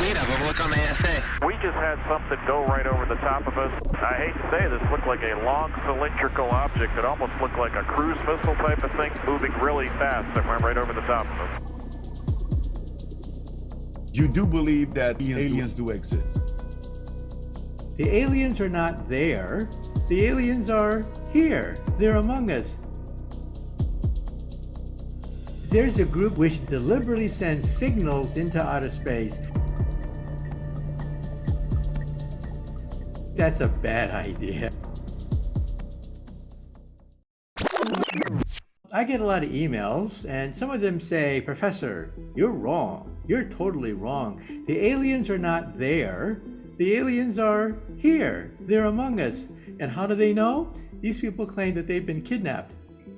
Lead up, overlook on the ASA. We just had something go right over the top of us. I hate to say this looked like a long cylindrical object. It almost looked like a cruise missile type of thing moving really fast that went right over the top of us. You do believe that aliens do exist? The aliens are not there. The aliens are here. They're among us. There's a group which deliberately sends signals into outer space. That's a bad idea. I get a lot of emails, and some of them say, "Professor, you're wrong. You're totally wrong. The aliens are not there. The aliens are here. They're among us." And how do they know? These people claim that they've been kidnapped.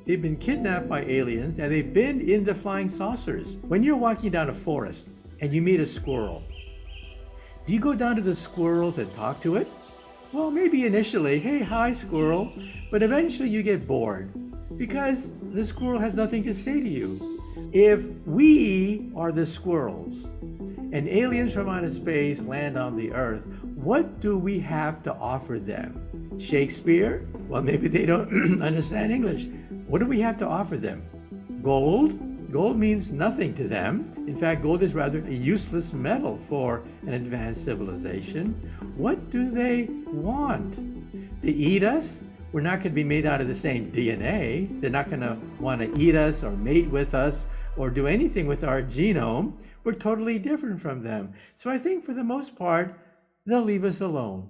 They've been kidnapped by aliens, and they've been in the flying saucers. When you're walking down a forest and you meet a squirrel, do you go down to the squirrels and talk to it? Well, maybe initially, "Hey, hi, squirrel," but eventually you get bored because the squirrel has nothing to say to you. If we are the squirrels and aliens from outer space land on the earth, what do we have to offer them? Shakespeare? Well, maybe they don't understand English. What do we have to offer them? Gold? Gold means nothing to them. In fact, gold is rather a useless metal for an advanced civilization. What do they want? To eat us? We're not going to be made out of the same DNA. They're not going to want to eat us or mate with us or do anything with our genome. We're totally different from them. So I think for the most part, they'll leave us alone.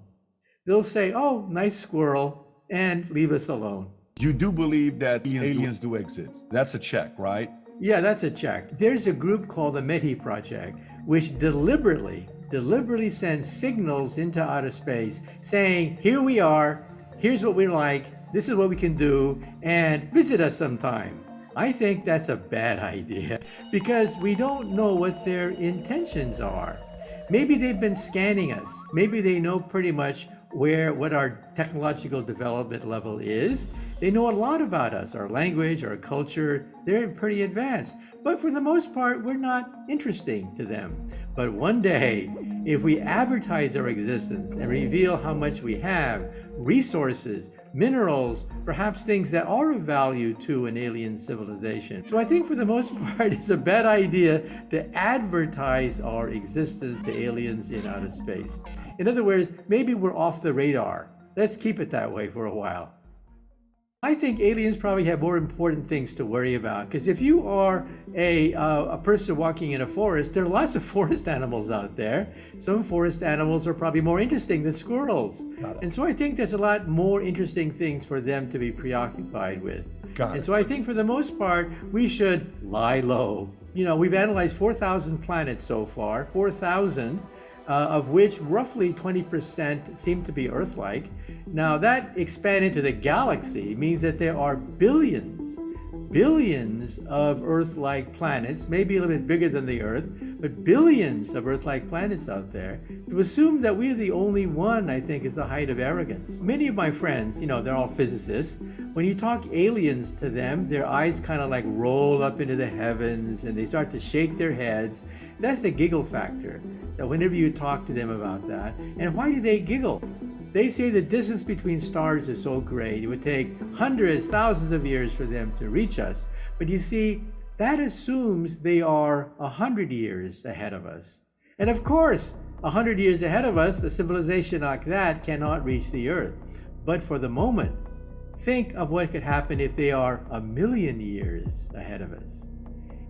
They'll say, "Oh, nice squirrel," and leave us alone. You do believe that aliens do exist? That's a check, right? Yeah, that's a check. There's a group called the METI Project, which deliberately sends signals into outer space saying, "Here we are, here's what we're like, this is what we can do, and visit us sometime." I think that's a bad idea because we don't know what their intentions are. Maybe they've been scanning us. Maybe they know pretty much what our technological development level is. They know a lot about us, our language, our culture. They're pretty advanced. But for the most part, we're not interesting to them. But one day, if we advertise our existence and reveal how much we have, resources, minerals, perhaps things that are of value to an alien civilization. So I think for the most part, it's a bad idea to advertise our existence to aliens in outer space. In other words, maybe we're off the radar. Let's keep it that way for a while. I think aliens probably have more important things to worry about, because if you are a person walking in a forest, there are lots of forest animals out there. Some forest animals are probably more interesting than squirrels. And so I think there's a lot more interesting things for them to be preoccupied with. And so I think for the most part, we should lie low. You know, we've analyzed 4,000 planets so far, 4,000. Of which roughly 20% seem to be Earth-like. Now that expanded into the galaxy means that there are billions of Earth-like planets, maybe a little bit bigger than the Earth, but billions of Earth-like planets out there. To assume that we're the only one, I think, is the height of arrogance. Many of my friends, you know, they're all physicists. When you talk aliens to them, their eyes kind of like roll up into the heavens and they start to shake their heads. That's the giggle factor. That whenever you talk to them about that. And why do they giggle? They say the distance between stars is so great, it would take hundreds, thousands of years for them to reach us. But you see, that assumes they are 100 years ahead of us. And of course, 100 years ahead of us, a civilization like that cannot reach the Earth. But for the moment, think of what could happen if they are 1,000,000 years ahead of us.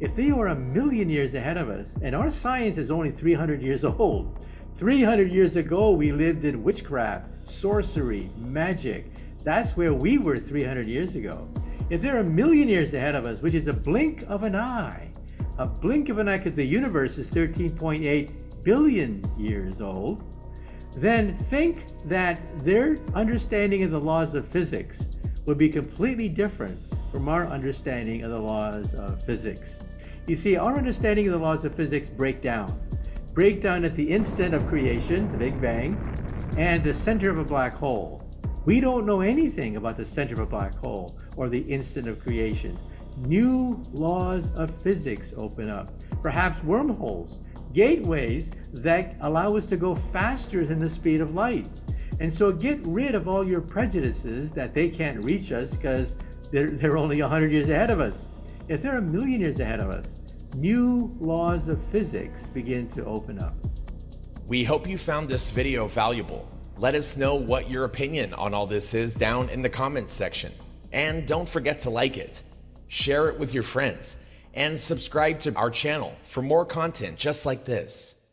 If they are 1,000,000 years ahead of us, and our science is only 300 years old, 300 years ago we lived in witchcraft, sorcery, magic. That's where we were 300 years ago. If they're 1,000,000 years ahead of us, which is a blink of an eye because the universe is 13.8 billion years old, then think that their understanding of the laws of physics would be completely different from our understanding of the laws of physics. You see, our understanding of the laws of physics break down at the instant of creation, the Big Bang, and the center of a black hole. We don't know anything about the center of a black hole or the instant of creation. New laws of physics open up, perhaps wormholes, gateways that allow us to go faster than the speed of light. And so get rid of all your prejudices that they can't reach us because they're only 100 years ahead of us. If they're a million years ahead of us, new laws of physics begin to open up. We hope you found this video valuable. Let us know what your opinion on all this is down in the comments section. And don't forget to like it, share it with your friends, and subscribe to our channel for more content just like this.